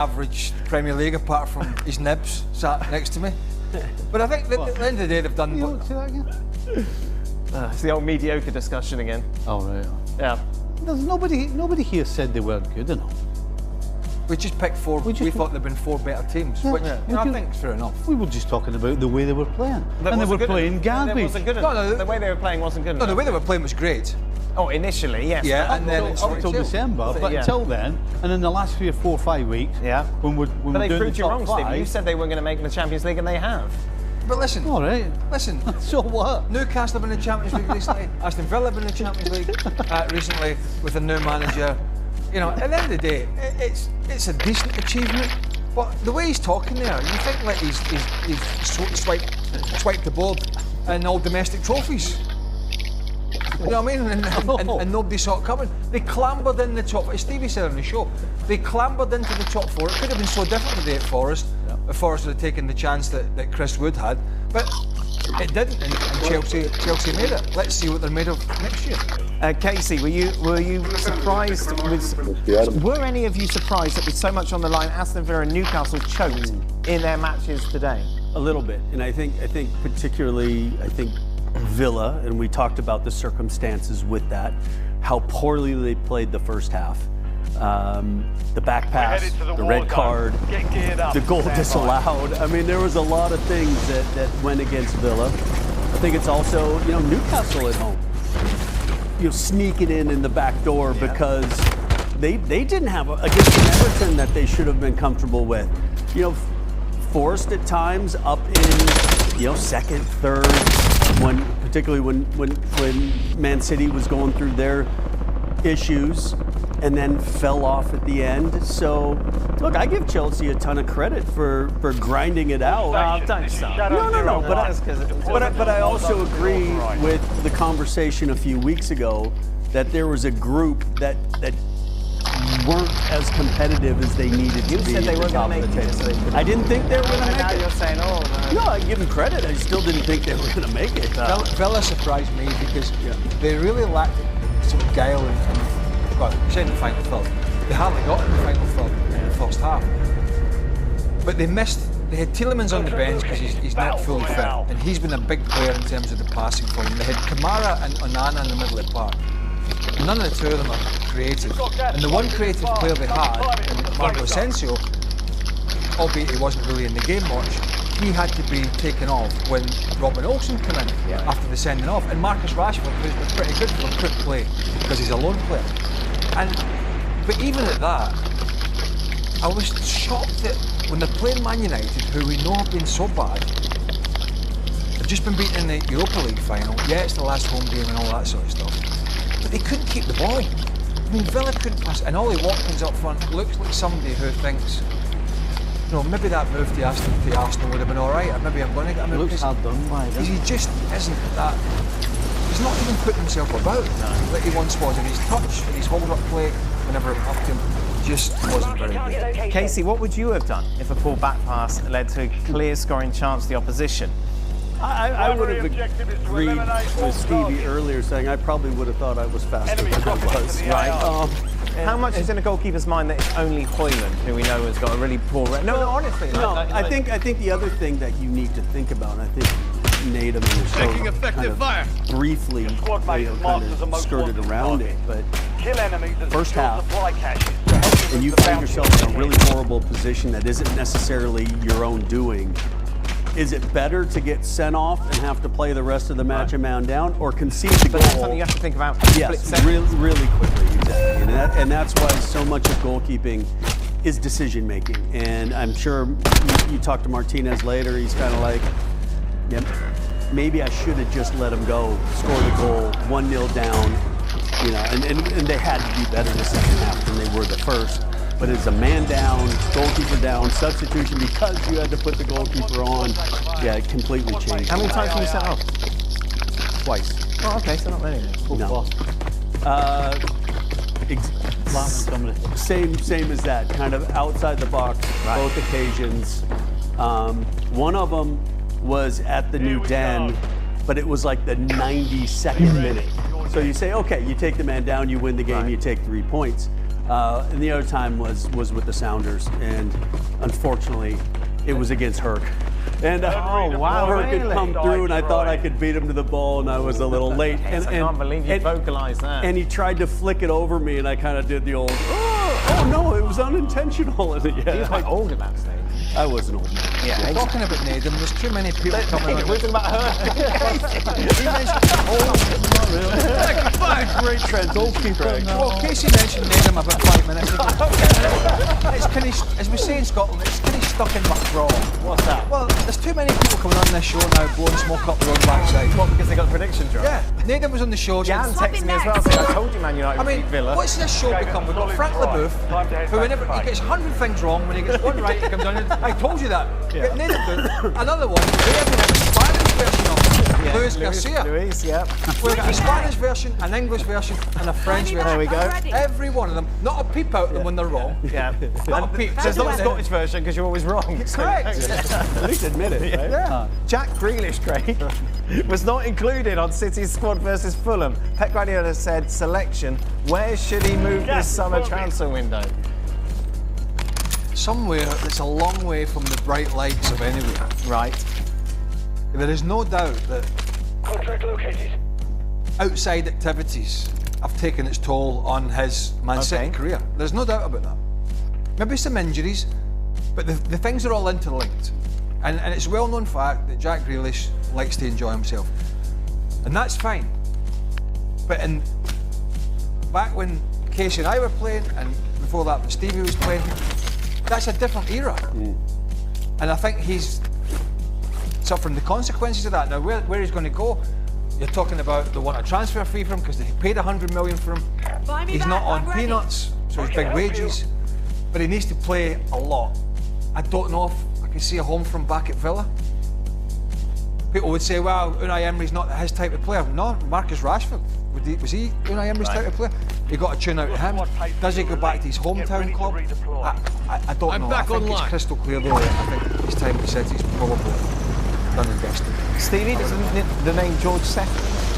average Premier League apart from his nibs sat next to me. But I think that at the end of the day they've done. You say that again? It's the old mediocre discussion again. Oh right. Yeah. There's nobody here said they weren't good enough. We just picked four. We thought there'd been four better teams, Yeah, which I we think is fair enough. We were just talking about the way they were playing, and they were playing garbage. It wasn't good enough. The way they were playing wasn't good enough. No, the way they were playing was great. Oh, initially, yes. Yeah, and then up until December, but until then, and in the last 3 or 4 or 5 weeks, when we're but they doing proved the you top wrong, five, Steve. You said they weren't going to make the Champions League, and they have. But listen, all right. Listen. So what? Newcastle have been in the Champions League recently. Aston Villa have been in the Champions League recently with a new manager. You know, at the end of the day, it's a decent achievement. But the way he's talking there, you think like he's swiped the board and all domestic trophies. You know what I mean? And nobody saw it coming. They clambered in the top. As Stevie said on the show, they clambered into the top four. It could have been so different today at Forest. If Forest had taken the chance that Chris Wood had, but it didn't, and Chelsea made it. Let's see what they're made of next year. Casey, were you surprised? Were any of you surprised that with so much on the line, Aston Villa and Newcastle choked in their matches today? A little bit, and I think particularly Villa, and we talked about the circumstances with that, how poorly they played the first half. The back pass, the red card, the goal disallowed. I mean, there was a lot of things that went against Villa. I think it's also, Newcastle at home, sneaking in the back door because they didn't have against an Everton that they should have been comfortable with. Forced at times up in second, third, particularly when Man City was going through their issues, and then fell off at the end. So, look, I give Chelsea a ton of credit for grinding it out. No. But I also agree with the conversation a few weeks ago that there was a group that weren't as competitive as they needed to be. You said they weren't going to make it. I didn't think they were going to make it. Now you're saying, no, I give them credit. I still didn't think they were going to make it. Villa surprised me because they really lacked some guile well, in the final third. They hardly got in the final third in the first half. But they had Tielemans on the bench because he's not fully fit, and he's been a big player in terms of the passing for them. They had Kamara and Onana in the middle of the park. None of the two of them are creative. And the one creative player they had, Marco Asensio, albeit he wasn't really in the game much, he had to be taken off when Robin Olsen came in after the sending off. And Marcus Rashford, who's been pretty good for them, couldn't play because he's a lone player. But even at that, I was shocked that when they're playing Man United, who we know have been so bad, they've just been beaten in the Europa League final. Yeah, it's the last home game and all that sort of stuff. But they couldn't keep the ball. I mean, Villa couldn't pass. And Ollie Watkins up front looks like somebody who thinks, maybe that move to Arsenal would have been all right, or maybe I'm going to get him. It looks hard done by because he just isn't that. He's not even putting himself about like he once was, and his touch and his hold-up play whenever it up to him just wasn't very good. Casey, what would you have done if a poor back pass led to a clear scoring chance to the opposition? I would have agreed with Stevie earlier, saying I probably would have thought I was faster than I was. Right. How much is in a goalkeeper's mind that it's only Højlund, who we know has got a really poor record? No, honestly. I think the other thing that you need to think about, and I think Nate and the briefly kind of skirted around it, but first half, and you find yourself in a really horrible position that isn't necessarily your own doing. Is it better to get sent off and have to play the rest of the match a man down, or concede the goal? But that's something you have to think about. Yes, really quickly, exactly. And that's why so much of goalkeeping is decision making. And I'm sure you talk to Martinez later. He's kind of like, maybe I should have just let him go, score the goal, 1-0 down. And they had to be better the second half than they were the first. But it's a man down, goalkeeper down, substitution because you had to put the goalkeeper on. Yeah, it completely changed. How many times were you sent off? Twice. Oh, okay, so not many. No. Same as that, kind of outside the box, both occasions. One of them was at the New Den, but it was like the 92nd minute. So you say, okay, you take the man down, you win the game, you take 3 points. And the other time was with the Sounders, and unfortunately, it was against Herc. And Oh, wow, Herc had really? come through, and I thought I could beat him to the ball, and I was a little late. I can't believe you vocalized that. And he tried to flick it over me, and I kind of did the old, oh no, it was unintentional. And He was quite old at that stage. I was an old man. Yeah, Talking about Nedum, there's too many people coming on. We're talking about her. He mentioned Great trend, goalkeeper. Well, Casey mentioned Nedum about 5 minutes ago. It's kind of, as we say in Scotland, it's kind of stuck in my craw. What's that? Well, there's too many people coming on this show now blowing smoke up their own backside. What, because they got the predictions right? Yeah, Nedum was on the show. Jan texted me as well saying, I told you Man United I would mean, beat Villa. what's this show become? We've got Frank LeBoeuf, who whenever he gets 100 things wrong, when he gets one right, he comes on and I told you that. Yeah. Another one, we have a Spanish version of it. Luis Garcia. Luis, yeah. We've got a Spanish version, an English version, and a French version. There we go. Every one of them. Not a peep out at them when they're wrong. Yeah. Not a peep. There's not a Scottish version because you're always wrong. Correct. At least admit it, right? Yeah. Jack Grealish, Craig, was not included on City's squad versus Fulham. Pep Guardiola said, selection, where should he move this summer transfer window? Somewhere that's a long way from the bright lights of anywhere. Right. There is no doubt that Contract located. outside activities have taken its toll on his Man City Okay. career. There's no doubt about that. Maybe some injuries, but the things are all interlinked. And it's a well-known fact that Jack Grealish likes to enjoy himself. And that's fine. But back when Casey and I were playing, and before that when Stevie was playing, that's a different era. And I think he's suffering the consequences of that. Now, where he's going to go, you're talking about they want a transfer fee for him because they paid 100 million for him. He's not on peanuts, so he's big wages, but he needs to play a lot. I don't know if I can see a home from back at Villa. People would say, well, Unai Emery's not his type of player. No, Marcus Rashford. Was he Unai Emery's type of player? You got to tune out to him. Does he go back to his hometown club? I don't know. I think it's crystal clear though. I think his time at City is probably done and dusted. Stevie, does the name George Seth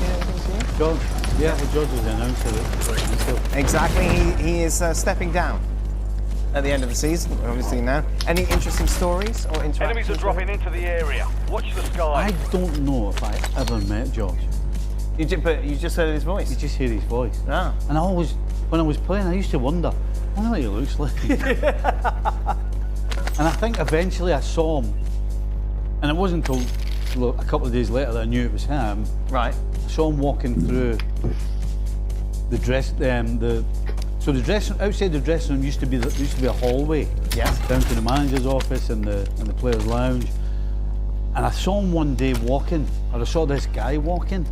mean anything to you? George, yeah, well, George was the announcer. Exactly, he is stepping down at the end of the season, obviously now. Any interesting stories or interactions? Enemies are dropping into the area. Watch the sky. I don't know if I ever met George. But you just heard his voice. You just hear his voice. Ah. And I always, when I was playing, I used to wonder, I wonder what he looks like. And I think eventually I saw him, and it wasn't until a couple of days later that I knew it was him. Right. I saw him walking through the so the dressing outside the dressing room used to be a hallway. Yes. Down to the manager's office and the players' lounge. And I saw him one day walking, or I saw this guy walking,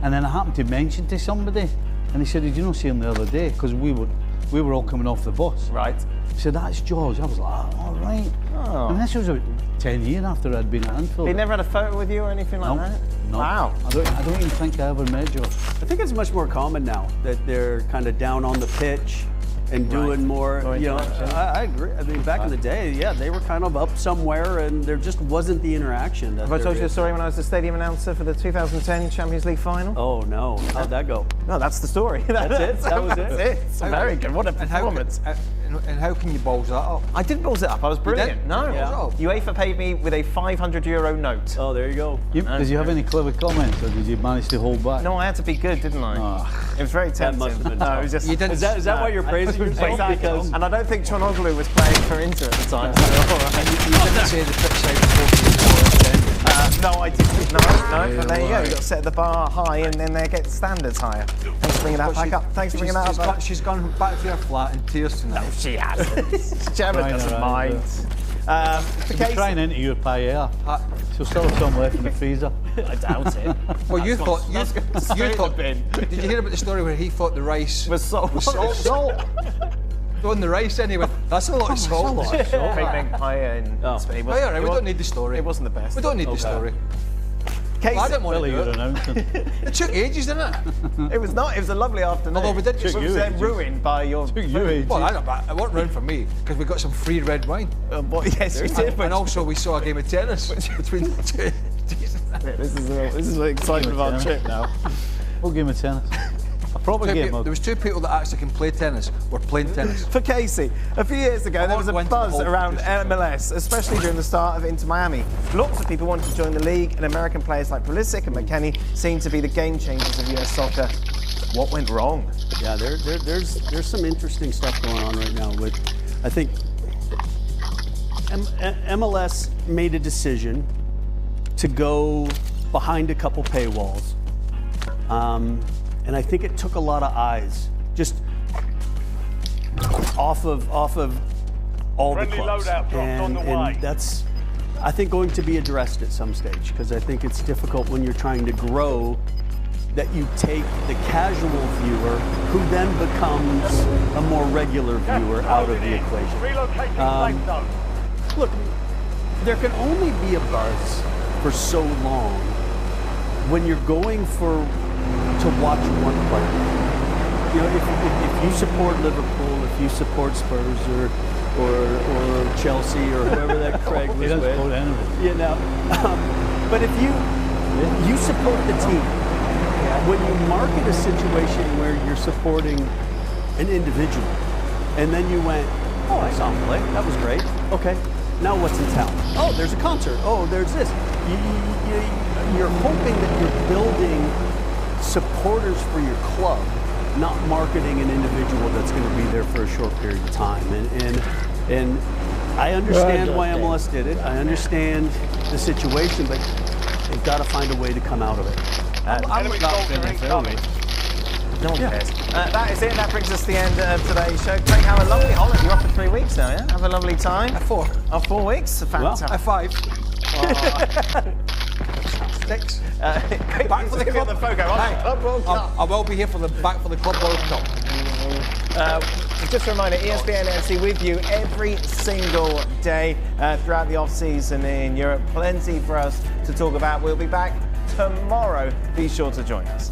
and then I happened to mention to somebody, and he said, "Did you not see him the other day?" Because we were all coming off the bus. Right. He said, "That's George." I was like, "All right." Oh. And this was about 10 years after I'd been at Anfield. He never had a photo with you or anything like that? No. Wow. I don't even think I ever met George. I think it's much more common now that they're kind of down on the pitch and doing more, More you know, interaction. I agree. I mean, back in the day, yeah, they were kind of up somewhere and there just wasn't the interaction. That Have I there told you the is. story when I was the stadium announcer for the 2010 Champions League final? Oh no, how'd that go? No, that's the story. That's it? That was it? That's it. It's very good. What a And how, performance. and how can you balls that up? I didn't balls it up. I was brilliant. did? No. Yeah. UEFA paid me with a €500 note. Oh, there you go. Did you have any clever comments, or did you manage to hold back? No, I had to be good, didn't I? Ah. It was very tempting. must have been no, tough. it was just. You didn't- Is that why you're praising yourself? Exactly. Because And I don't think Chonoglu was playing for Inter at the time. So, all right. You didn't say the pitch side was No, I didn't. No, but there you go. You've got to set the bar high and then they get standards higher. Thanks for bringing that back up. Thanks for bringing that up. She's gone back to her flat in tears tonight. She has. Gemma Right, doesn't right, mind. She's Casey- trying into your paella. She'll still have some left in the freezer. I doubt it. Well, you thought straight you in thought. the bin. Did you hear about the story where he thought the rice Was salt. salt? On the rice anyway. That's a lot of salt. Big paella in Spain. Oh, yeah, right, we don't need the story. It wasn't the best. We don't need the story. Casey, Well, I didn't want Billy, to you're do it. announcing. It took ages, didn't it? it was not. It was a lovely afternoon. Although we did It just- was you then ages. ruined by your. Took you ages. Well, I don't, but it wasn't round for me because we got some free red wine. Yes, we did. And also we saw a game of tennis between the two. This is the excitement of our trip now. What game of tennis? proper There gamer. was two people that actually can play tennis, were playing tennis. For Casey, a few years ago, there was a went to the buzz whole around competition. MLS, especially during the start of Inter Miami. Lots of people wanted to join the league, and American players like Pulisic and McKennie seemed to be the game changers of US soccer. What went wrong? Yeah, there's some interesting stuff going on right now. With, I think MLS made a decision to go behind a couple paywalls, and I think it took a lot of eyes just off of all Friendly the clubs, loadout dropped on the way. and that's I think going to be addressed at some stage, because I think it's difficult when you're trying to grow that you take the casual viewer who then becomes a more regular viewer out of the equation. Relocating safe zone. Look, there can only be a buzz for so long when you're going to watch one player. You know, if you support Liverpool, if you support Spurs or Chelsea or whoever that Craig was He doesn't with, support anyone. you know. But if you support the team, when you market a situation where you're supporting an individual, and then you went, oh, I saw him play, that was great. Okay, now what's in town? Oh, there's a concert. Oh, there's this. You're hoping that you're building supporters for your club, not marketing an individual that's going to be there for a short period of time. And I understand why MLS did it. I understand the situation, but they've got to find a way to come out of it. I'm Enemy not soldier incoming. No one cares. That is it. That brings us to the end of today's show. Craig, have a lovely holiday. You're off for 3 weeks now, yeah? Have a lovely time. 4. Oh, 4 weeks? Fantastic. 5. 6. Back for the club. The photo. I will be here for the Back for the Club World Cup. Just a reminder, ESPN FC with you every single day throughout the off-season in Europe. Plenty for us to talk about. We'll be back tomorrow. Be sure to join us.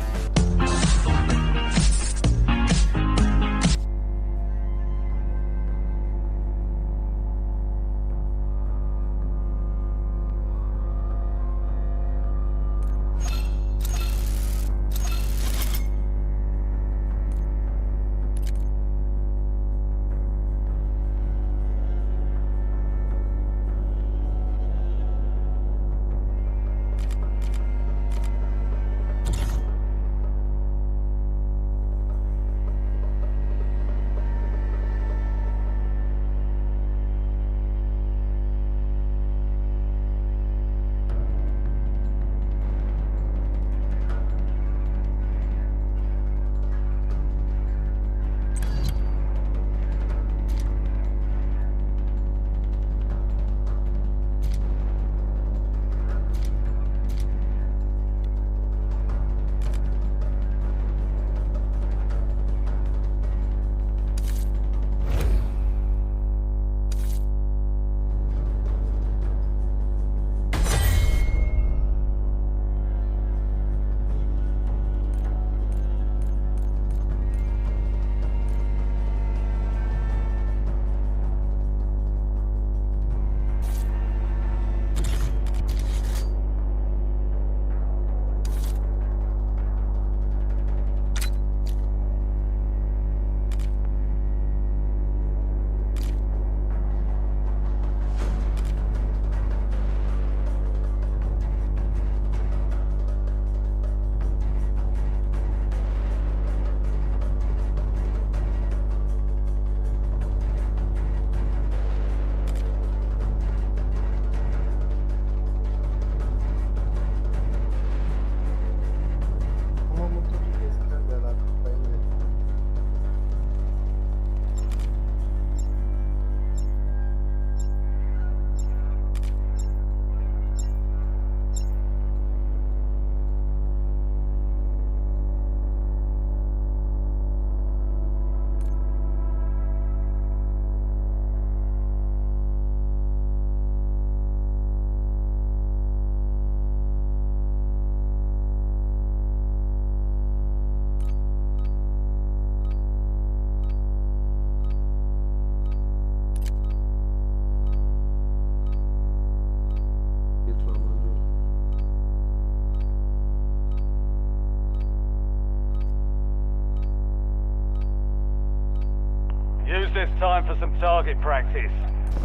time for some target practice.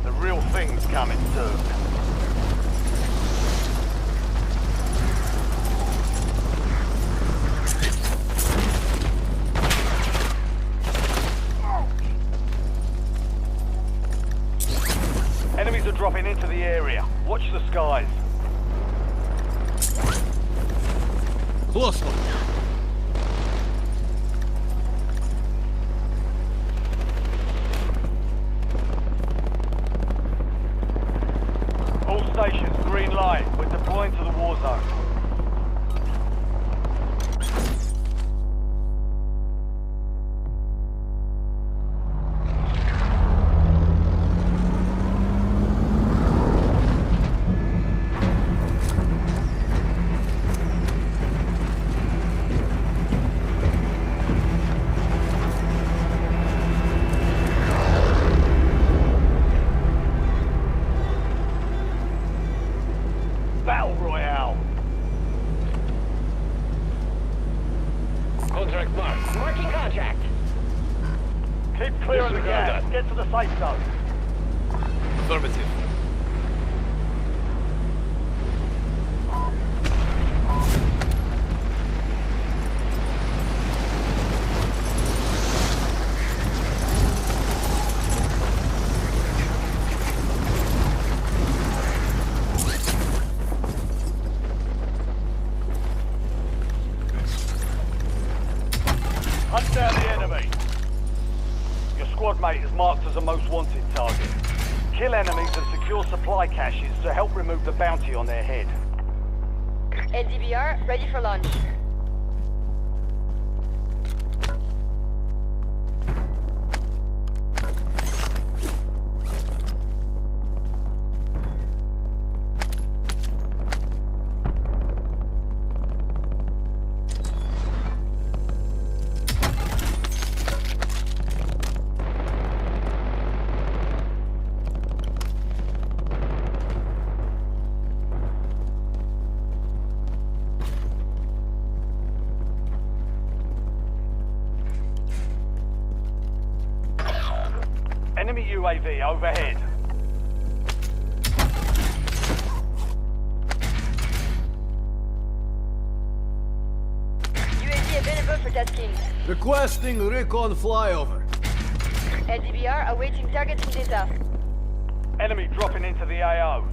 The real thing's coming soon. Enemies are dropping into the area. Watch the skies. Close one. All stations, green light. We're deploying to the war zone. Battle Royale. Contract marked. Marking contract. Keep clearing the gas. Get to the safe zone. Affirmative. Hunt down the enemy. Your squad mate is marked as a most wanted target. Kill enemies and secure supply caches to help remove the bounty on their head. LDBR, ready for launch. Enemy UAV overhead. UAV available for tasking. Requesting recon flyover. LDBR awaiting targeting data. Enemy dropping into the AO.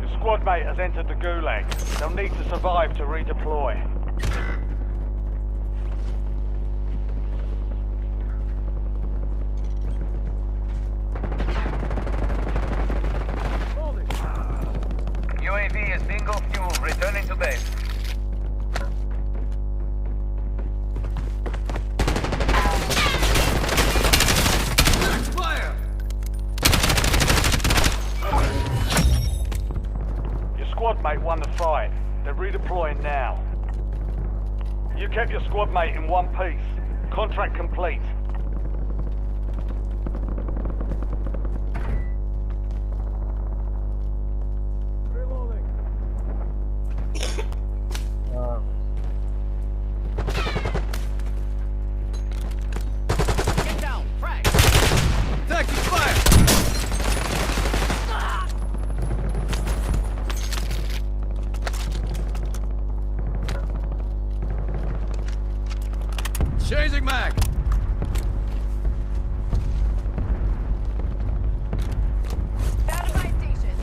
Your squad mate has entered the gulag. They'll need to survive to redeploy. UAV is bingo fuel, returning to base. Fire! Your squad mate won the fight. They're redeploying now. You kept your squad mate in one piece. Contract complete. Taking fire! Changing mag! Found my station.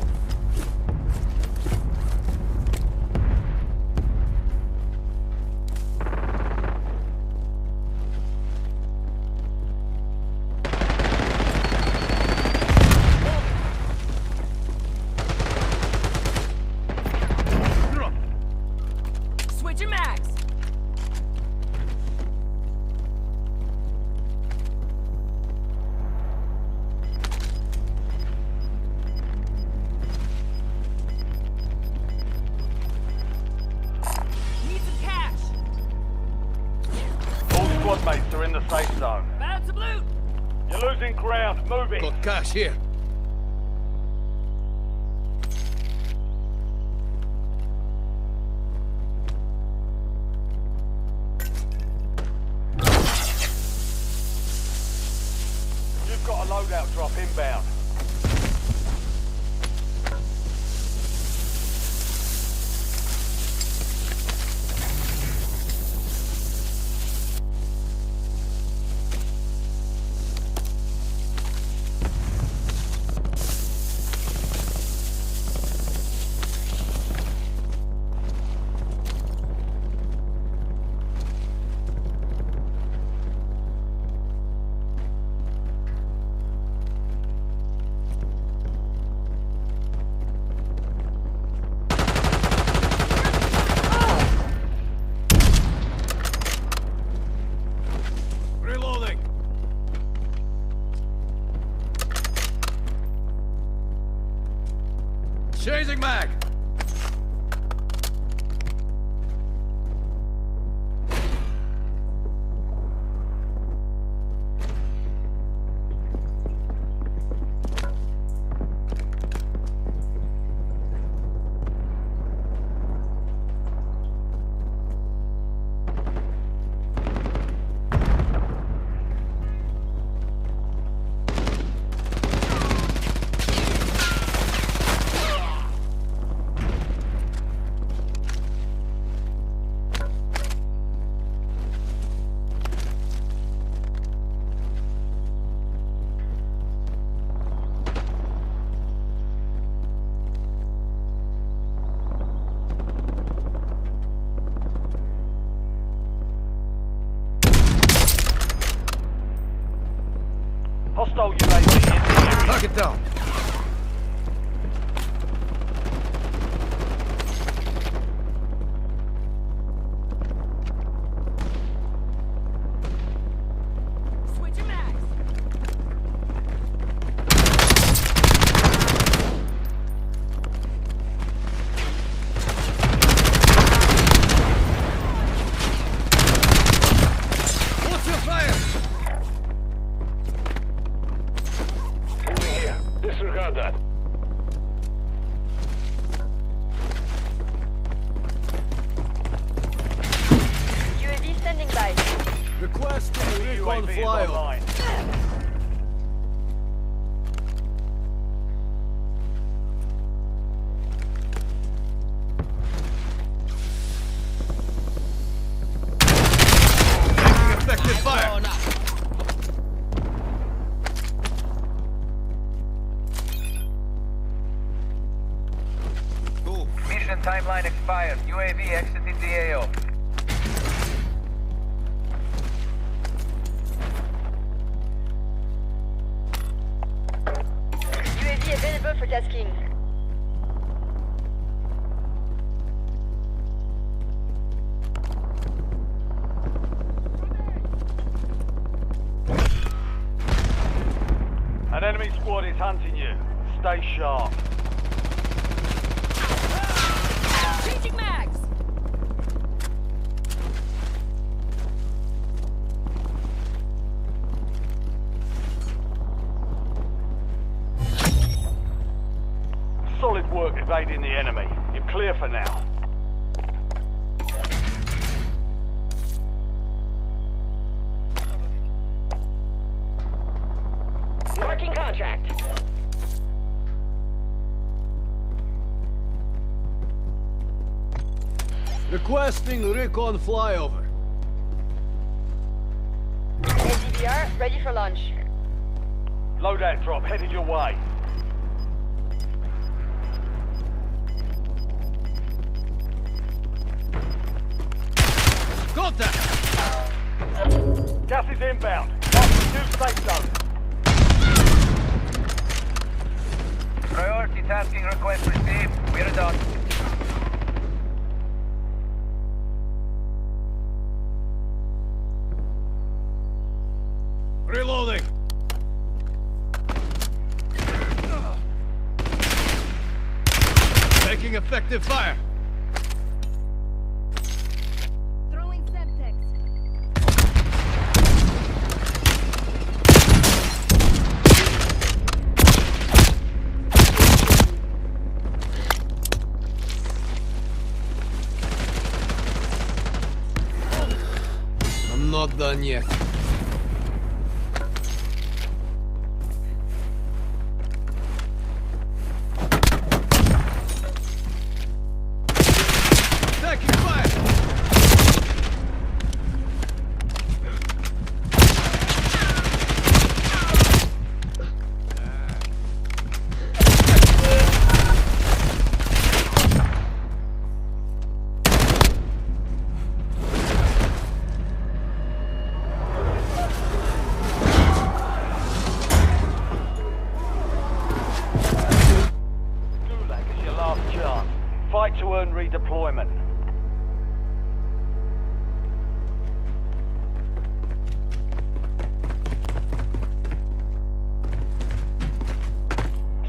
Switching mags. Need some cash. All squad mates are in the safe zone. Found some loot. You're losing ground. Move it. Got cash here. Changing mag! Hostile UAV in the area. Knock it down. Switch your mags. What's your fire? Moving here. Disregard that. UAV standing by. Requesting recon UAV is flyover. online. Taking effective fire. Mission timeline expired. UAV exited the AO. UAV available for tasking. An enemy squad is hunting you. Stay sharp. Changing mags. Solid work evading the enemy. You're clear for now. Marking contract. Requesting recon flyover. LDBR ready for launch. Loadout drop headed your way. Contact! Gas is inbound. Mark the new safe zone. Priority tasking request received. We're done. Reloading. Taking effective fire. Throwing Semtex. I'm not done yet. Taking fire. Gulag is your last chance. Fight to earn redeployment.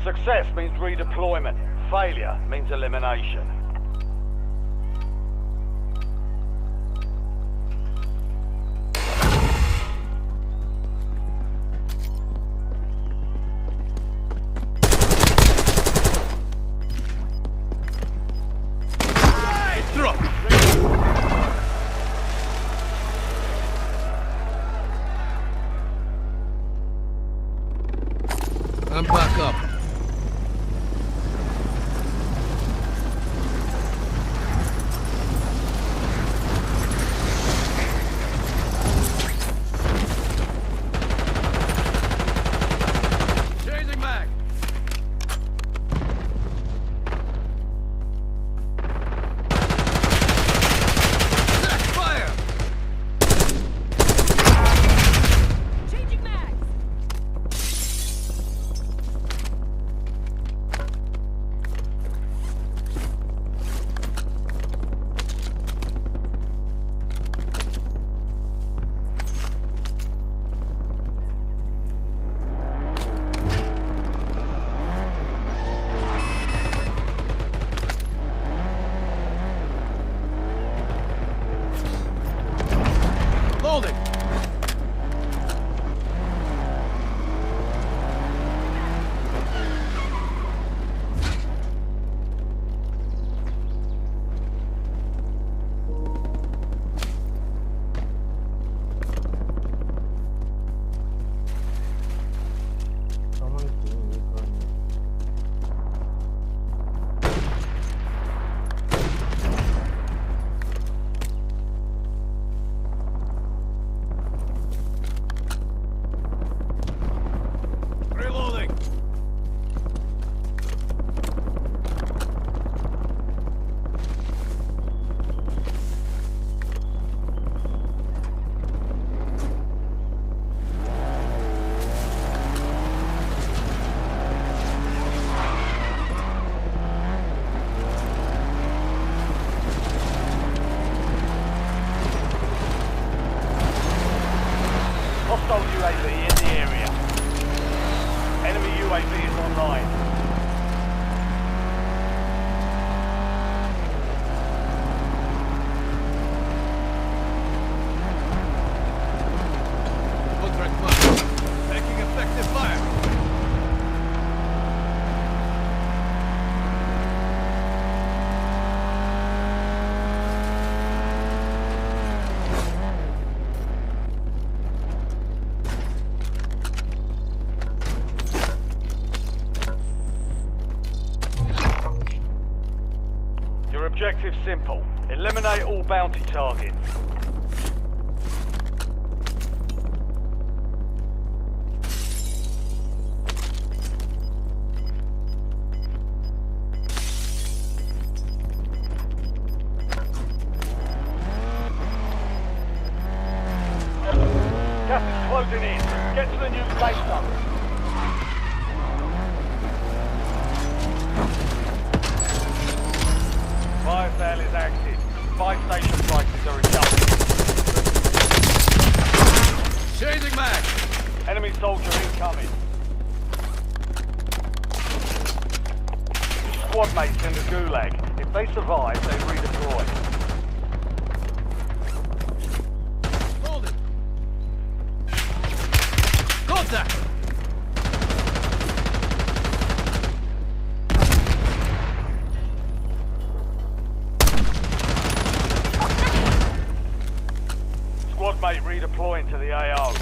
Success means redeployment. Failure means elimination. I'm back up. Changing mag. Fire! Changing mags. Loading. Reloading. Hostile UAV in the area. Enemy UAV is online. Contract fire. Taking effective fire. Your objective's simple. Eliminate all bounty targets. Gas is closing in. Get to the new safe zone. Fire sale is active. Buy station prices are adjusted. Changing mag. Enemy soldier incoming. Squad mates in the gulag. If they survive, they redeploy. Loading. Contact. Squad mate redeploying to the AO.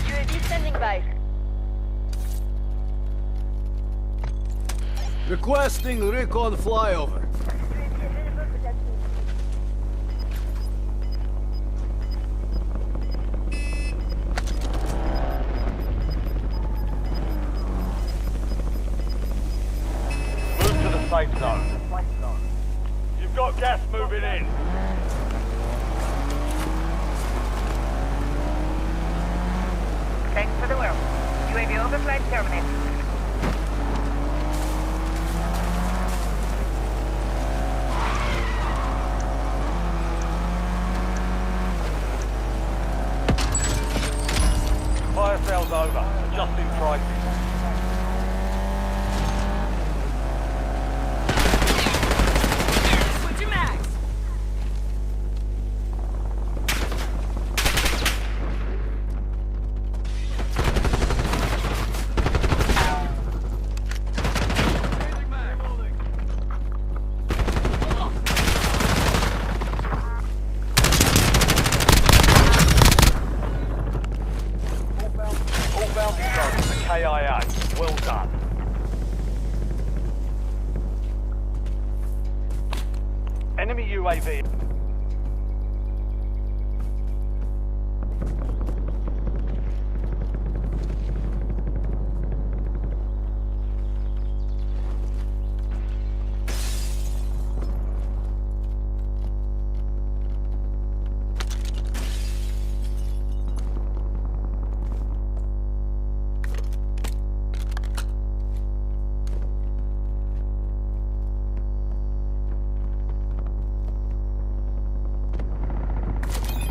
UAV standing by. Requesting recon flyover. Move to the safe zone. You've got gas moving in. Thanks for the world. UAV overflight terminated. spell's over. Adjusting prices. Switching mags. All bounty targets are KIA. Well done. Enemy UAV.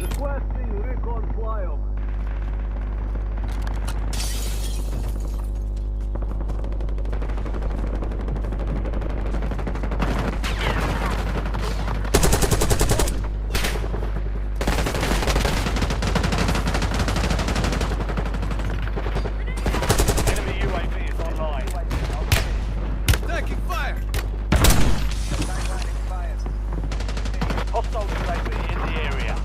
Requesting recon flyover. Enemy UAV is online. Taking fire. Hostile UAV in the area.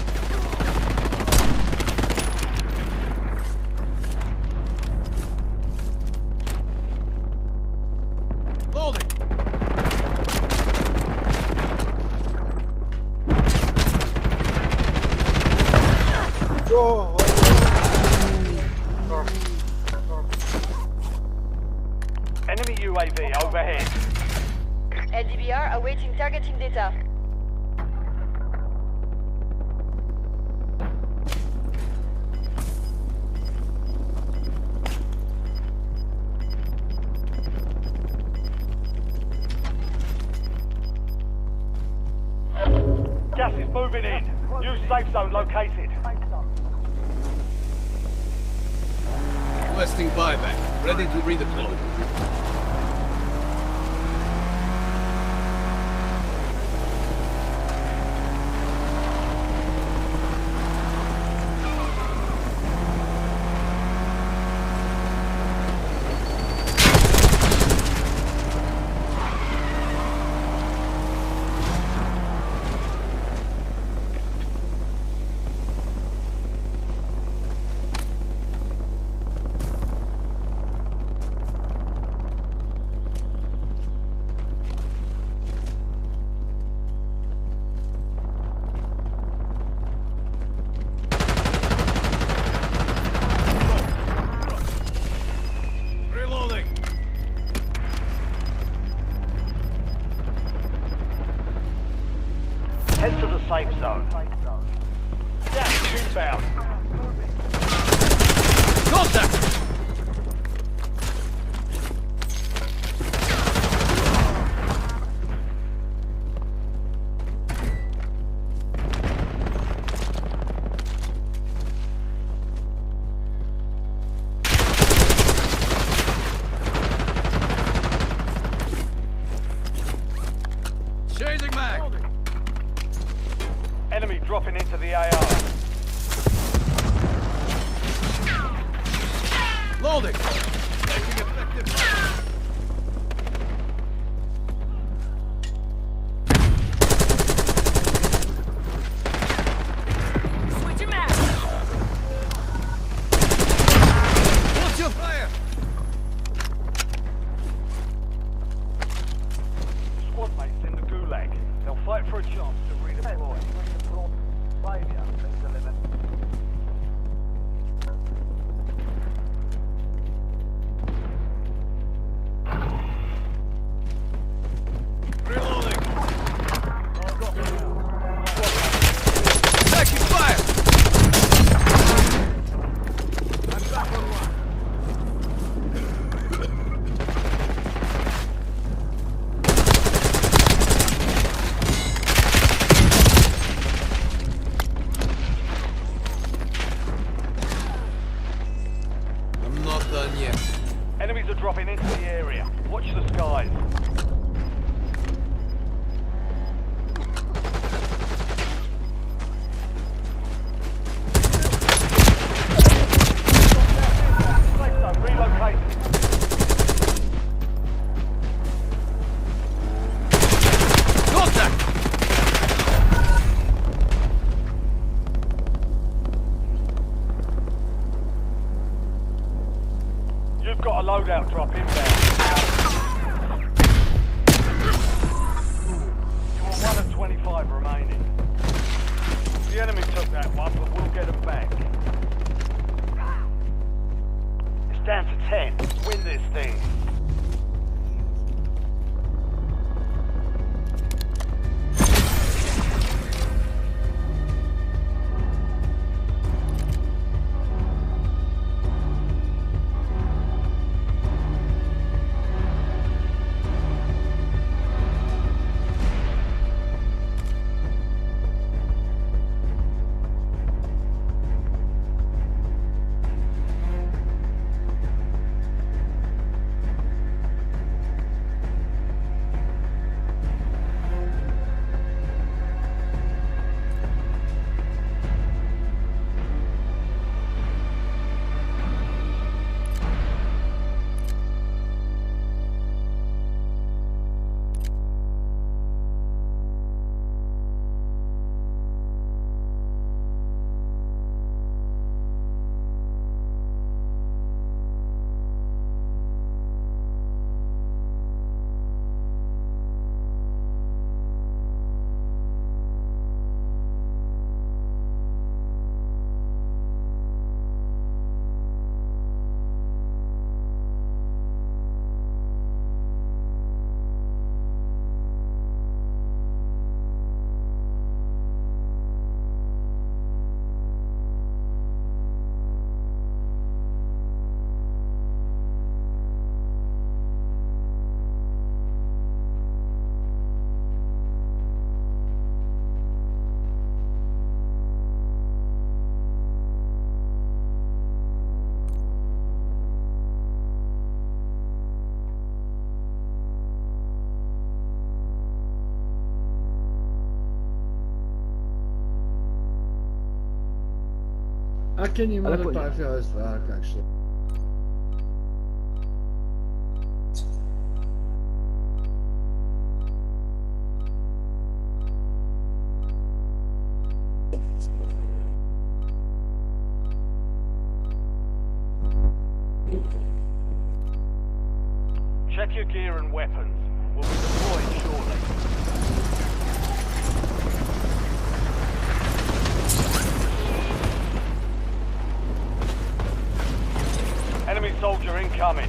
Loading. Enemy UAV overhead. LDBR awaiting targeting data. Gas is moving in. New safe zone located. Requesting buyback. Ready to redeploy. Reloading. Head to the safe zone. Gas is inbound. Contact. Changing mag. Enemy dropping into the AR. Loading. Taking effective fire. Switching mags. What's your fire? Squad mates in the gulag. They'll fight for a chance to redeploy. Watch the skies. Safe zone, relocate. Contact! You've got a loadout drop inbound. You are 1 of 25 remaining. The enemy took that one, but we'll get them back. It's down to 10. Win this thing. Här kan ju man bara göra så här kanske. Check your gear and weapons. We'll be deployed shortly. Enemy soldier incoming.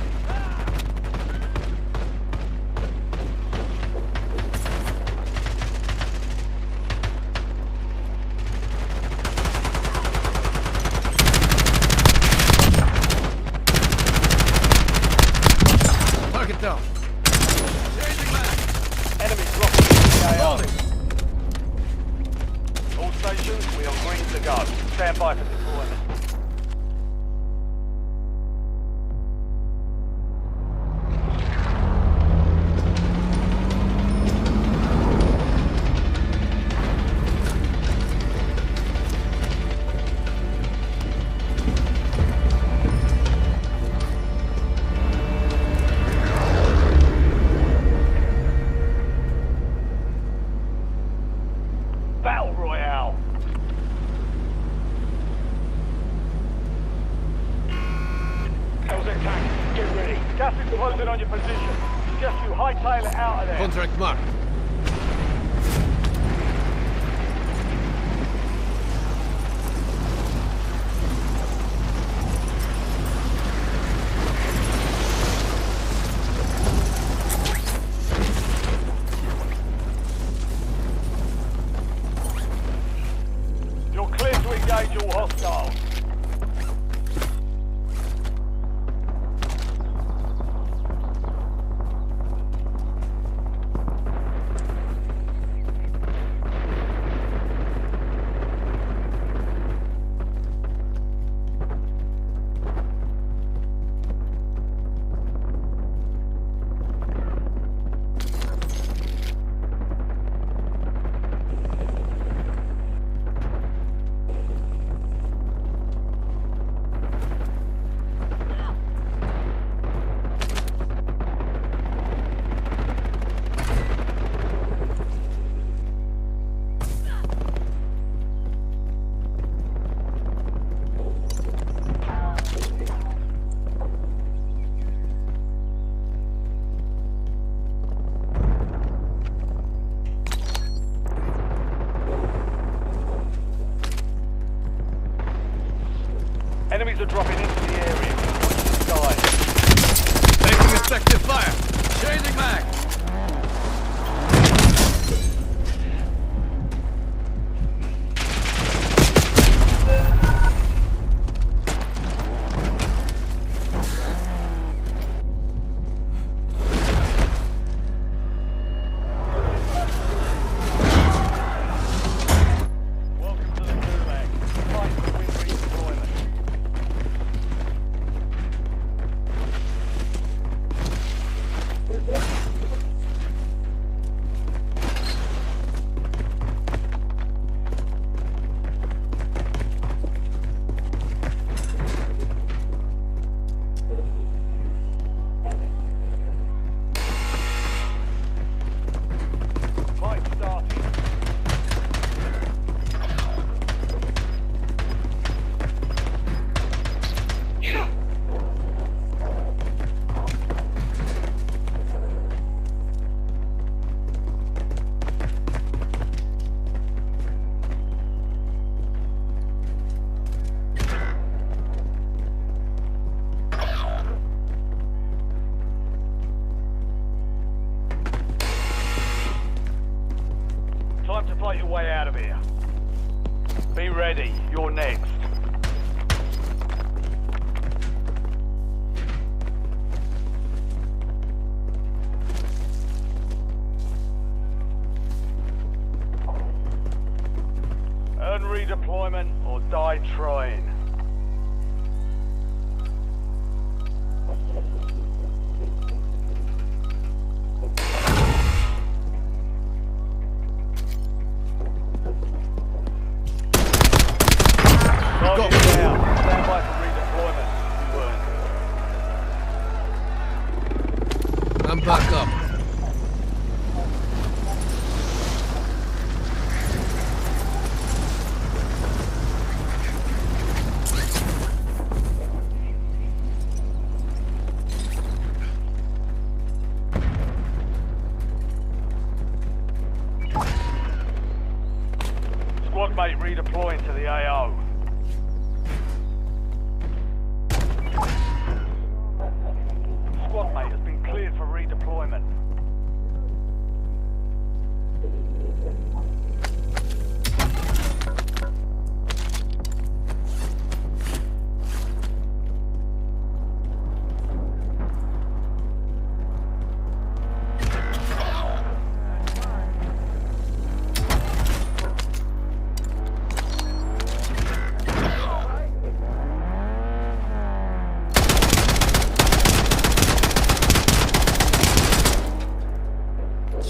Target down. Changing mag. Enemy dropping PKR. All stations, we are green to go. Stand by for deployment. Battle Royale. Hell's tank, get ready. Gas is closing on your position. Suggest you hightail it out of there. Contract marked. You're clear to engage all hostiles. Enemies are dropping into the area. Watch the sky. Taking effective fire. Changing mag. Welcome to the Gulag. Fight to win redeployment. Fight starting. Time to fight your way out of here. Be ready, you're next. Earn redeployment or die trying. Target down. Stand by for redeployment. You earned it. I'm back up. Squad mate redeploying to the AO. Squad mate has been cleared for redeployment.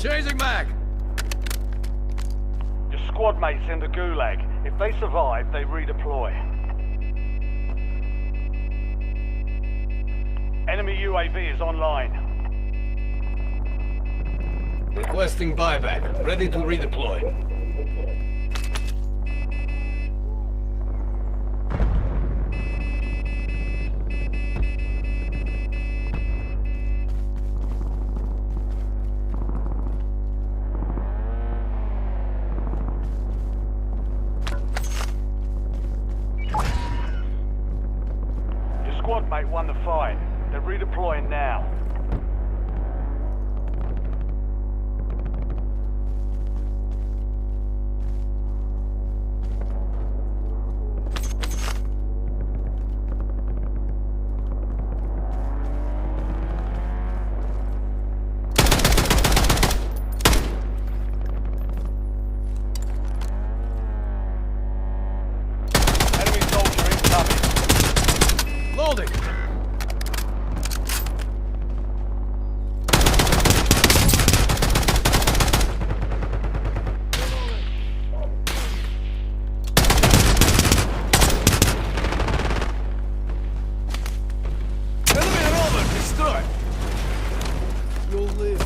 Changing mag. Your squad mates in the Gulag. If they survive, they redeploy. Enemy UAV is online. Requesting buyback. Ready to redeploy. Your squad mate won the fight. They're redeploying now. Enemy soldier incoming. Loading. Enemy rover destroyed. You'll live.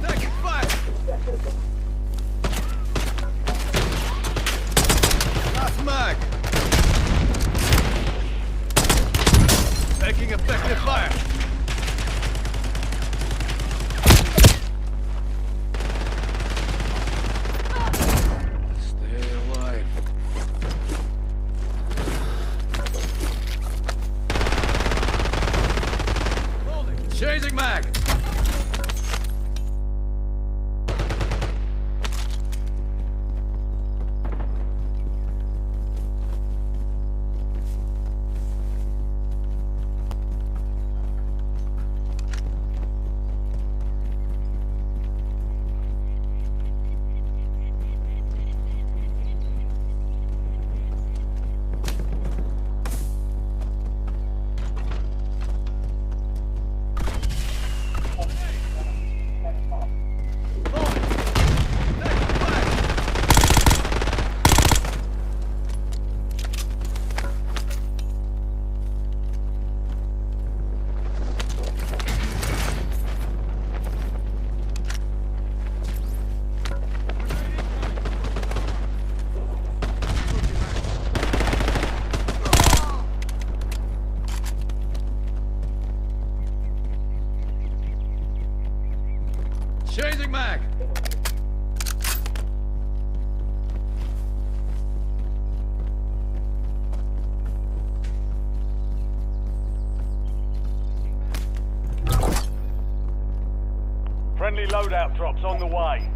Taking fire. Last mag. Taking effective fire. Stay alive. Changing mag. Friendly loadout drops on the way.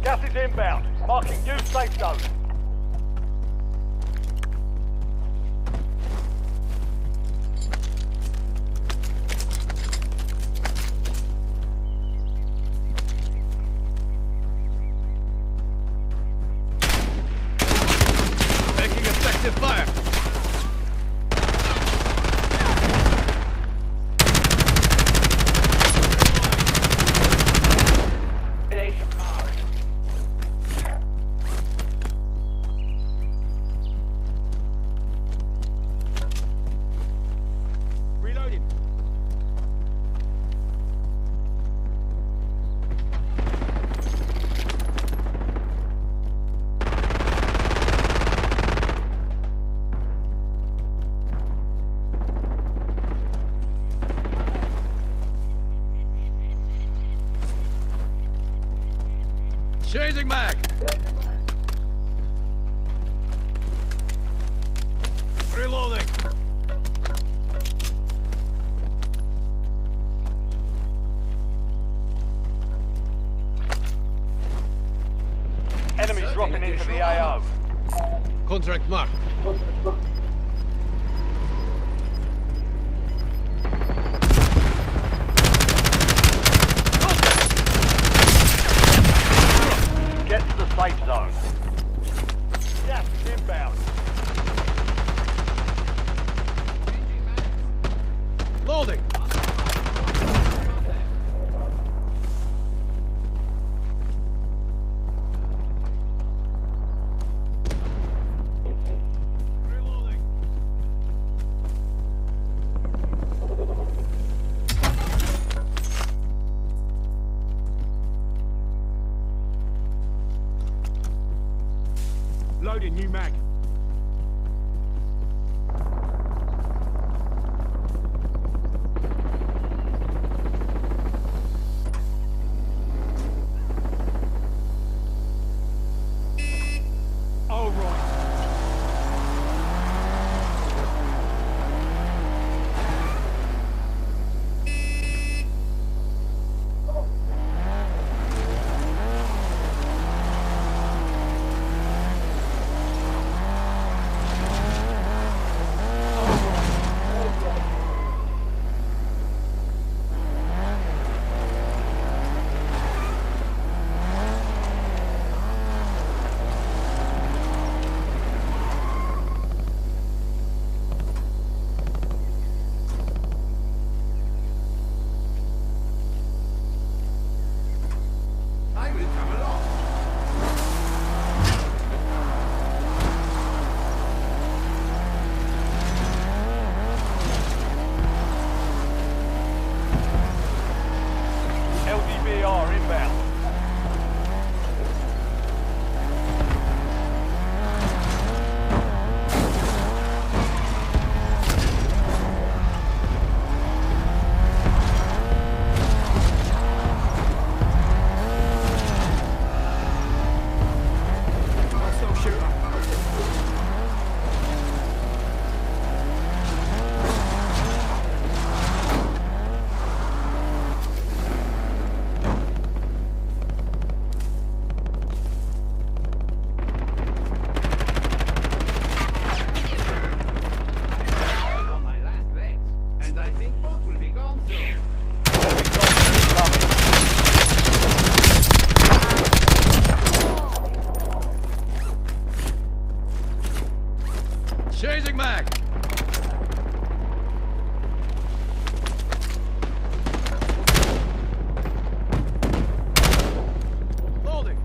Gas is inbound. Marking new safe zone. Taking effective fire. Reloading. Changing mag. Reloading. Enemies dropping into the AO. Contract marked. Get to the safe zone. Gas is inbound. Loading. Reloading. Loading new mag. All right. LDBR inbound. Changing mag. Loading.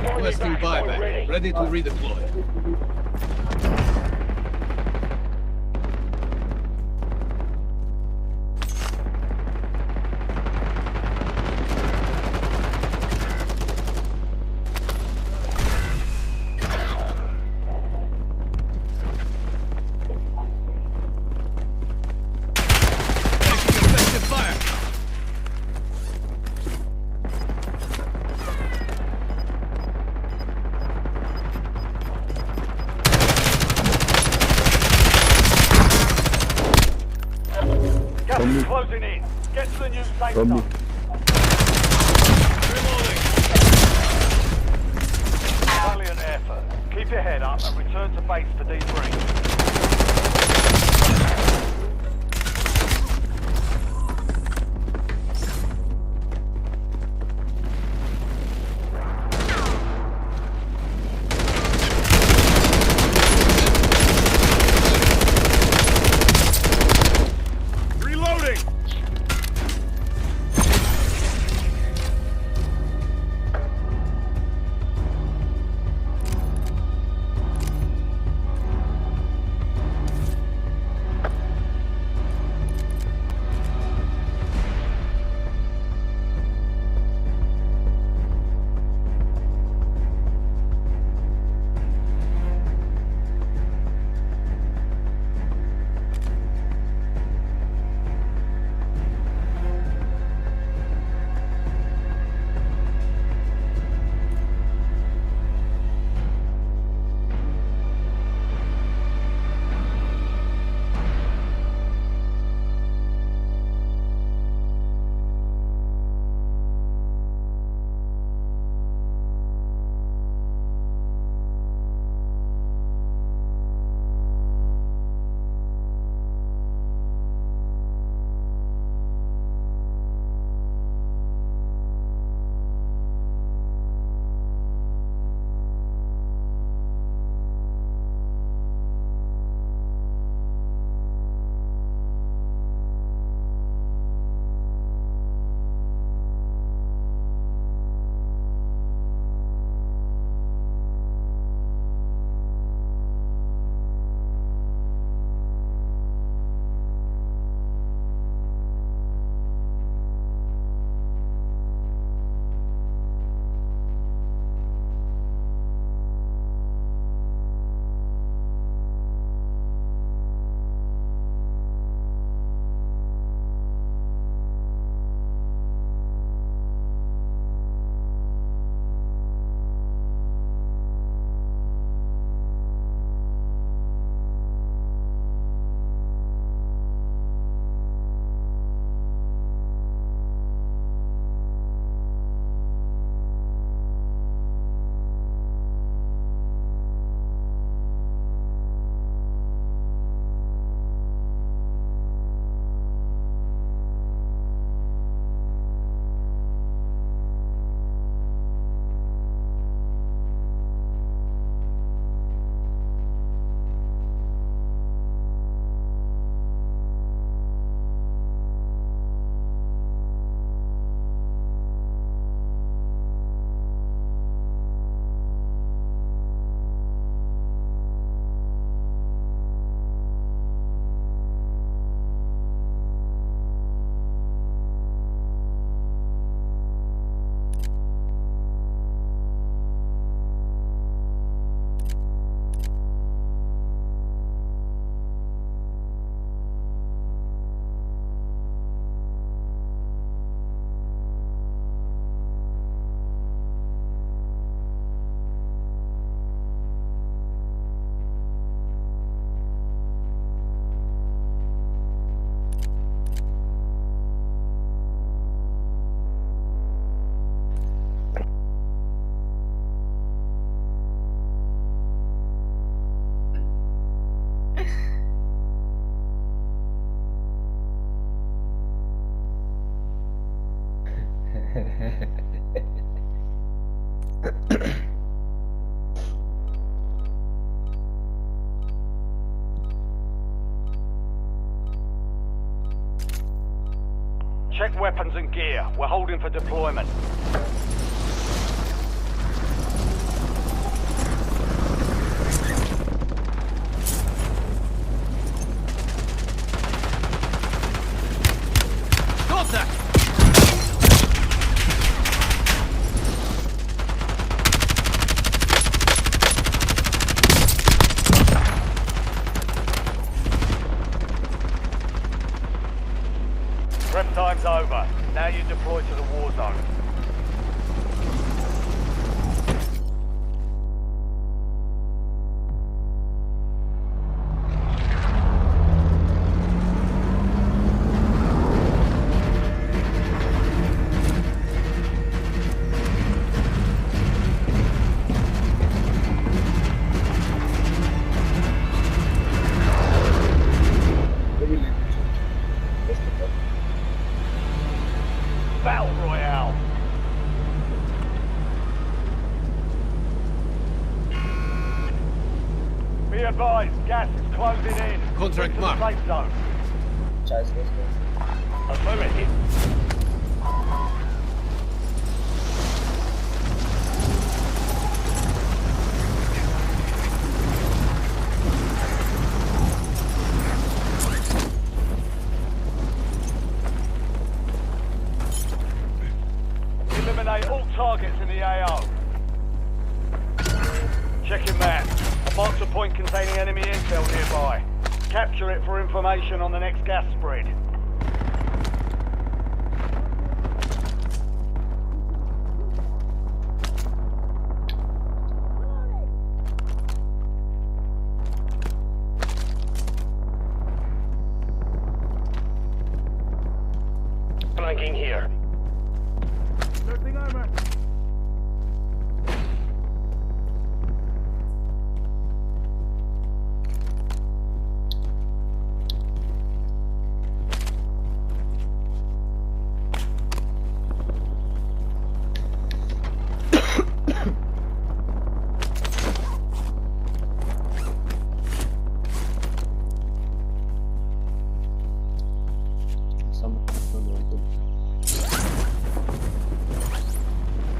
Requesting buyback. Ready to redeploy. Enemies closing in. Get to the new safe zone. Valiant effort. Keep your head up and return to base for debrief. Check weapons and gear. We're holding for deployment. Contact! Prep time's over. Now you deploy to the war zone. Be advised, gas is closing in. Contract Into the marked. safe zone. Affirmative. Eliminate all targets in the AO. Checking map. I marked a point containing enemy intel nearby. Capture it for information on the next gas spread. Flanking here. Moving over.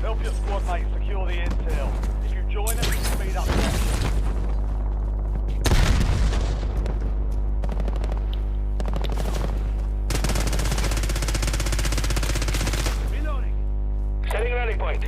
Help your squad mates secure the intel. If you join them, you speed up action. Reloading. Setting rally point.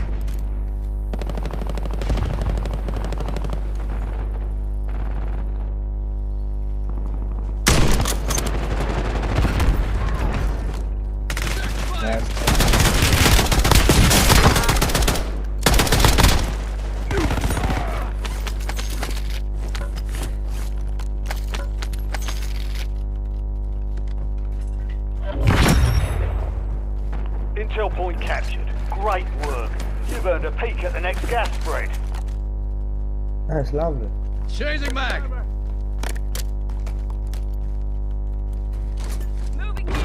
Intel point captured. Great work. You've earned a peek at the next gas spread. That's lovely. Changing mag. Moving here.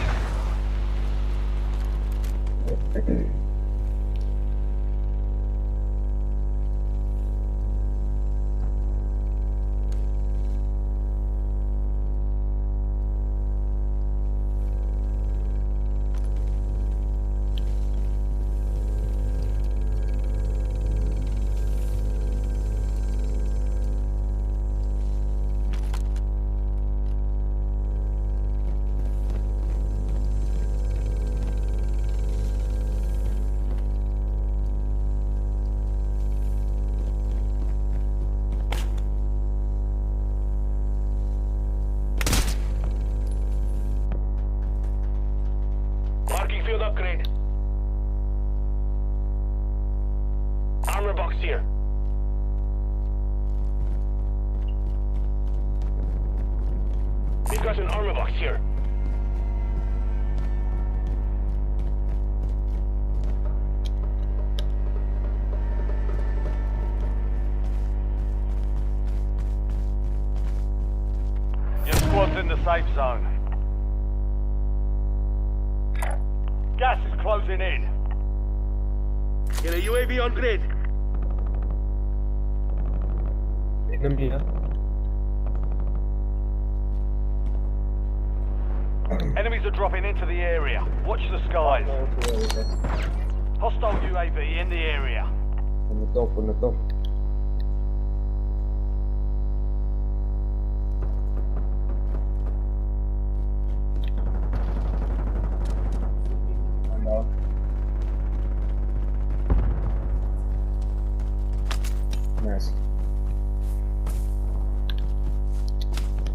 Marking field upgrade. Armor box here. We've got an armor box here. Your squad's in the safe zone. Gas is closing in. Get a UAV on grid. Enemy here. Enemies are dropping into the area. Watch the skies. Hostile UAV in the area. On the top. Nice.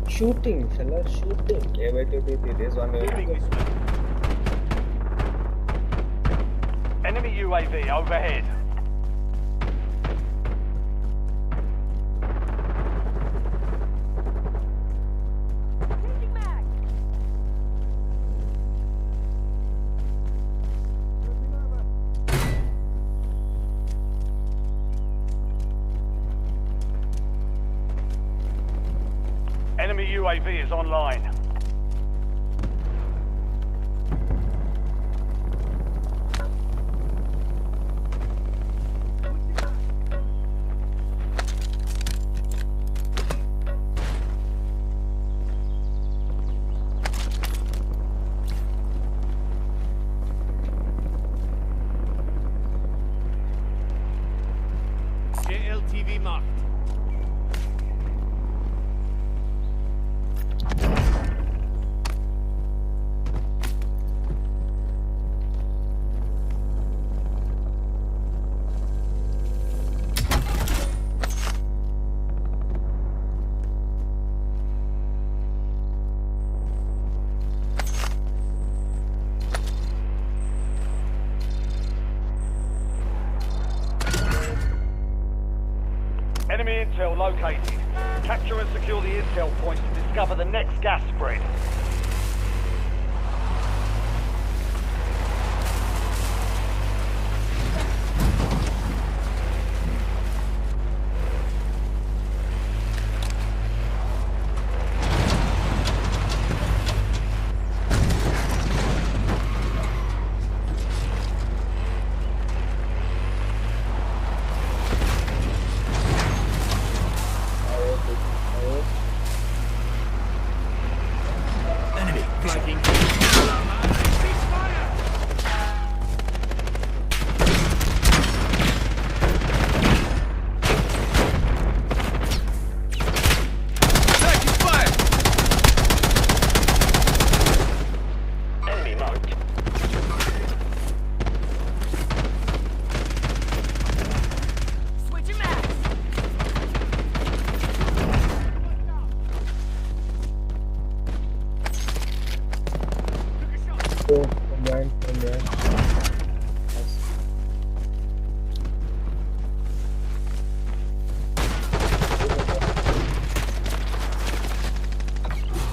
Shooting, fella, shooting. Yeah, wait, there's one. Enemy UAV overhead. Changing mag. Enemy UAV is online. located. Capture and secure the intel point to discover the next gas spread.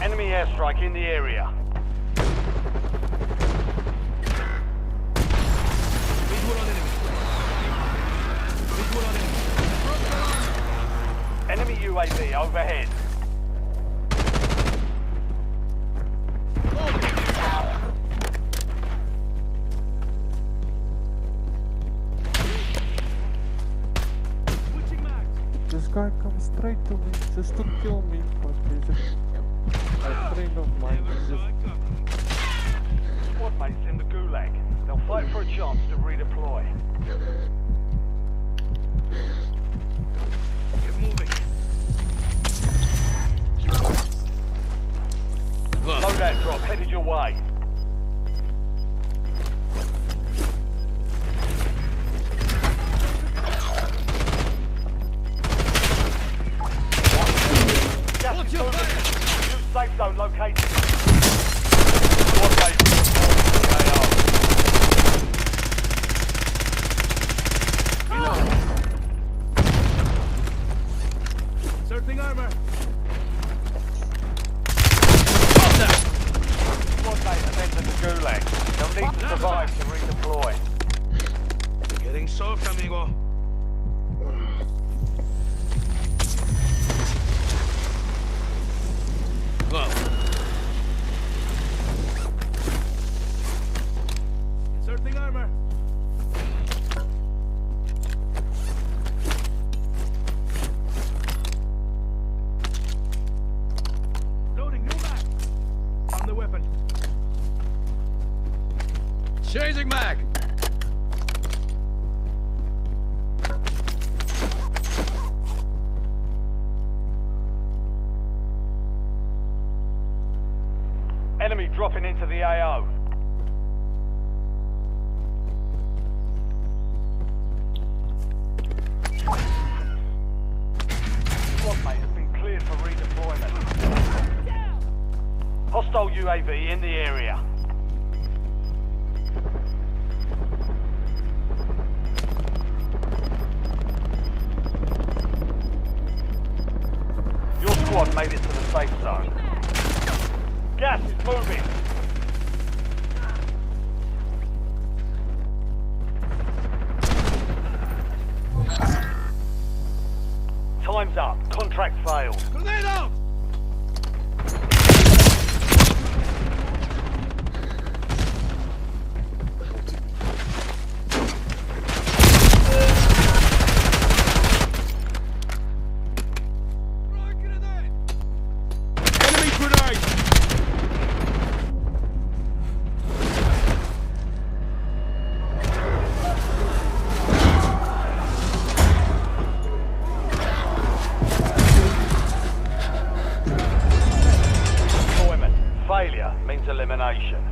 Enemy airstrike in the area. Enemy UAV overhead. This guy comes straight to me just to kill me, but he's a friend of mine. Squad mates in the gulag. They'll fight for a chance to redeploy. Get moving. Loadout drop headed your way. Gas is moving. New safe zone located. Squad mates Inserting armor. Squad mate have entered the gulag. They'll need to survive to redeploy. Getting soaked, amigo. Well. Inserting armor. Loading new mag. On the weapon. Changing mag. Enemy dropping into the AO. Squad mate has been cleared for redeployment. Hostile UAV in the area. Your squad made it to the safe zone. Gas is moving. Time's up. Contract failed. Grenade out! Throwing grenade! Enemy grenade! Deployment. Failure means elimination.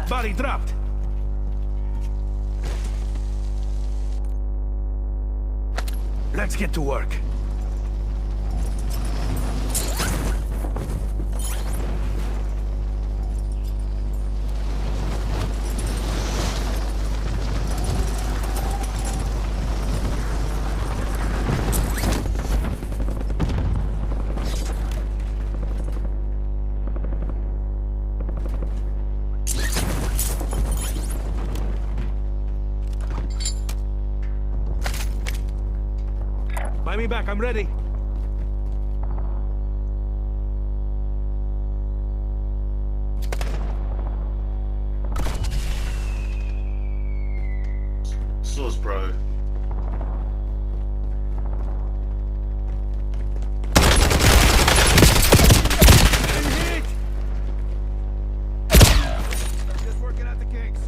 Body dropped. Let's get to work. Buy me back, I'm ready. Sauce, bro. Just working out the kinks.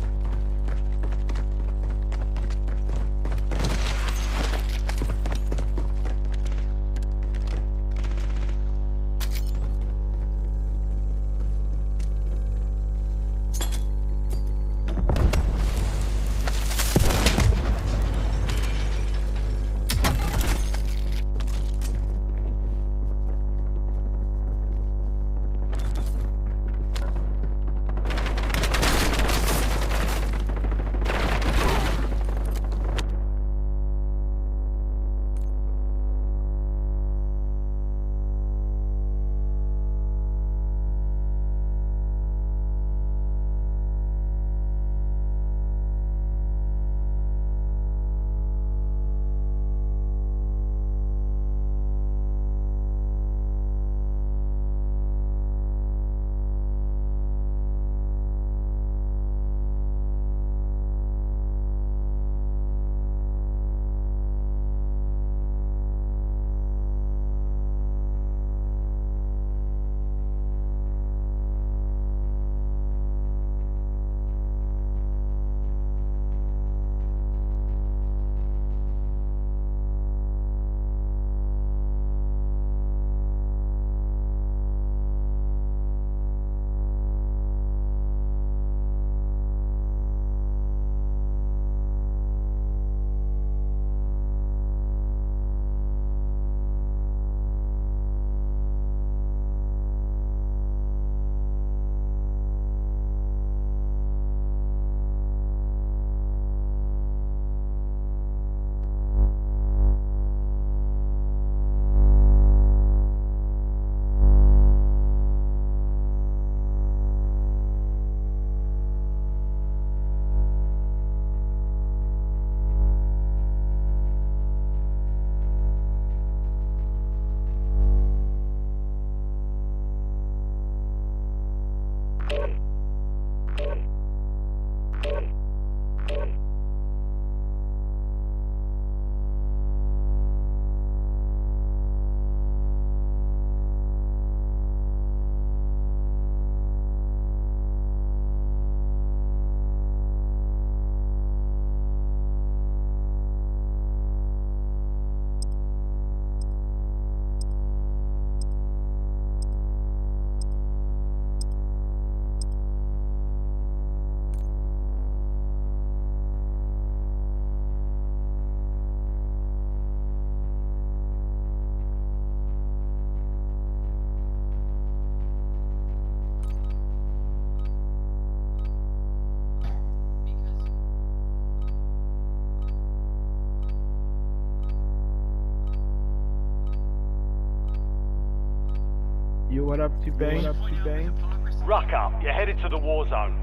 You what up, T-Bane? Ruck up, you're headed to the war zone.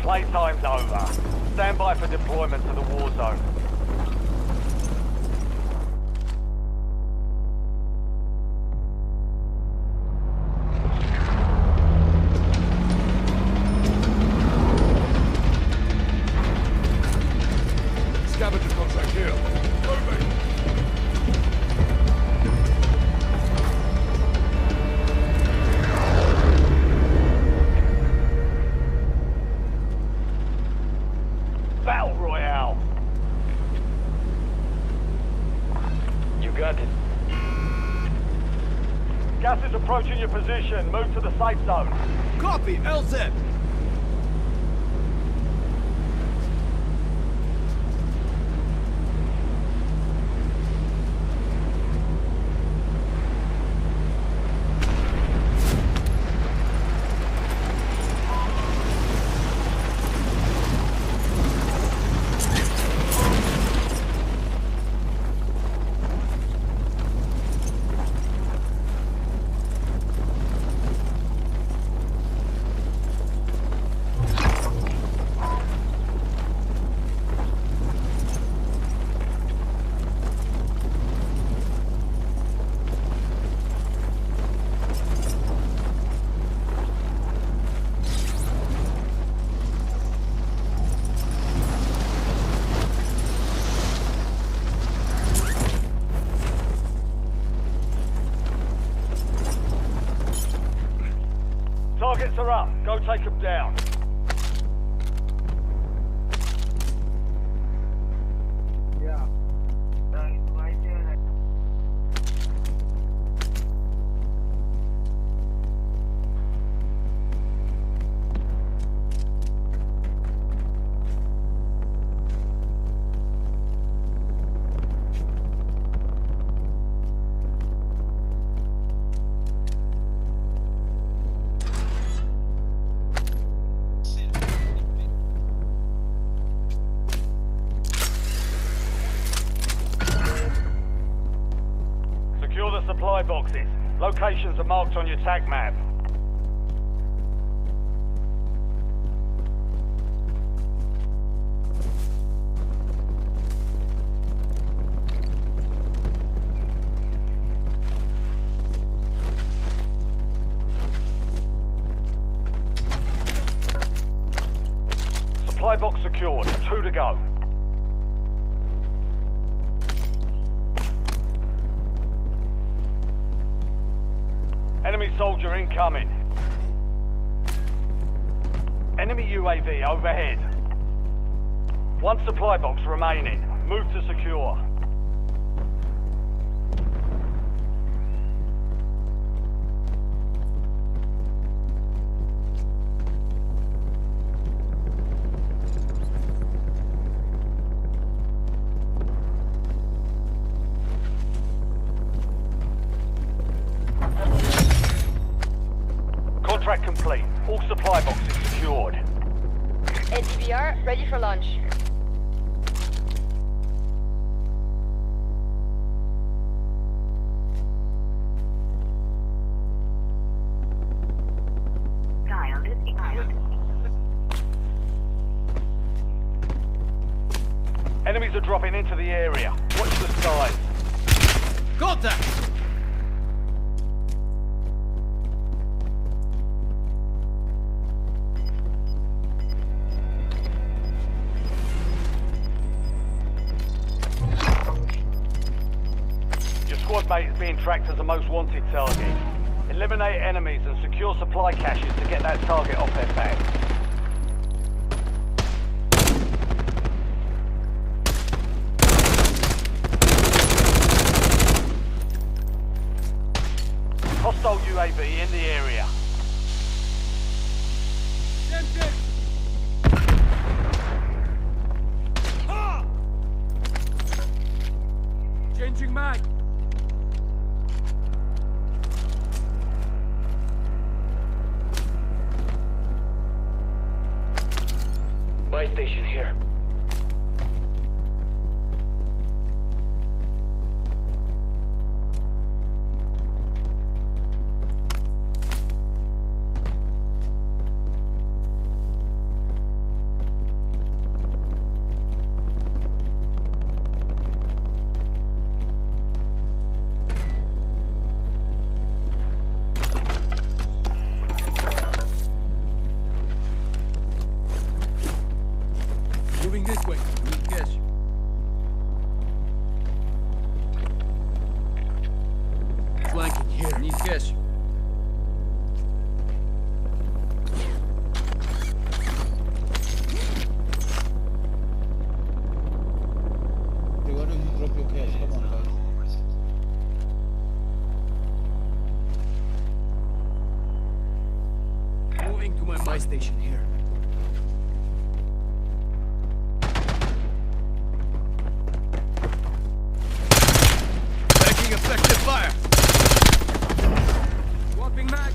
Playtime's over. Stand by for deployment to the war zone. got it. Gas is approaching your position. Move to the safe zone. Copy, LZ. Targets are up. Go take them down. Yeah. Secure the supply boxes. Locations are marked on your tag map. Supply box secured. 2 to go. Enemy soldier incoming. Enemy UAV overhead. 1 supply box remaining. Move to secure. Contract complete. All supply boxes secured. ADVR ready for launch. Dialed is included. Enemies are dropping into the area. Watch the skies. Contact! Your squad mate is being tracked as a most wanted target. Eliminate enemies and secure supply caches to get that target off their back. Hostile UAV in the area. Changing mag. Buy station here. Moving this way. Need cash. Flanking here. Need cash. Why don't you drop your cash? Come on, guys. supply station here. Taking effective fire. Swapping mag.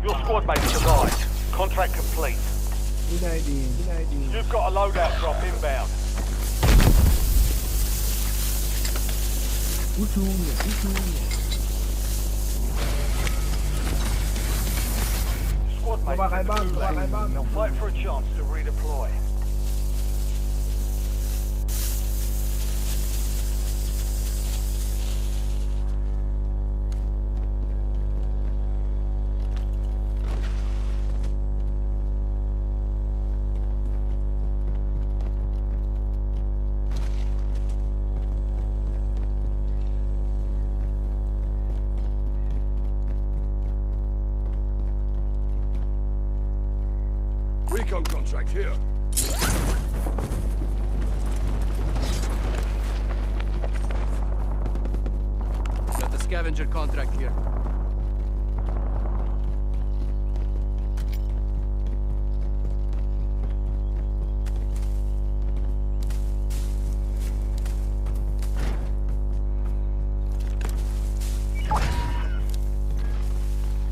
Your squad mate survived. Contract complete. You've got a loadout drop inbound. Squad mate in the gulag. They'll fight for a chance to redeploy. Recon contract here. Got the scavenger contract here.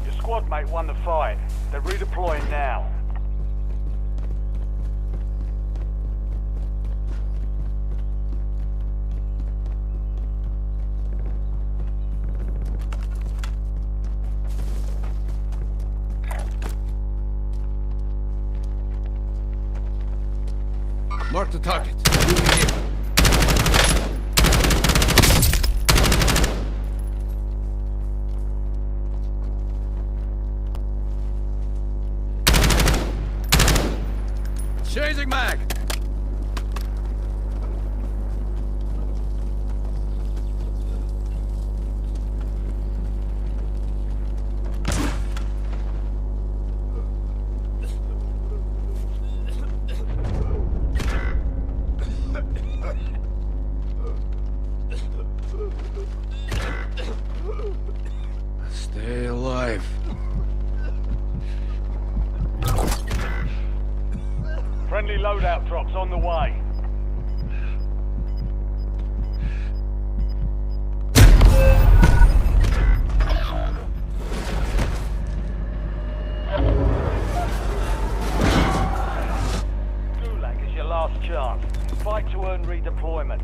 Your squad mate won the fight. They're redeploying now. Mark the target. Moving here. Changing mag. Stay alive. Friendly loadout drops on the way. Gulag is your last chance. Fight to earn redeployment.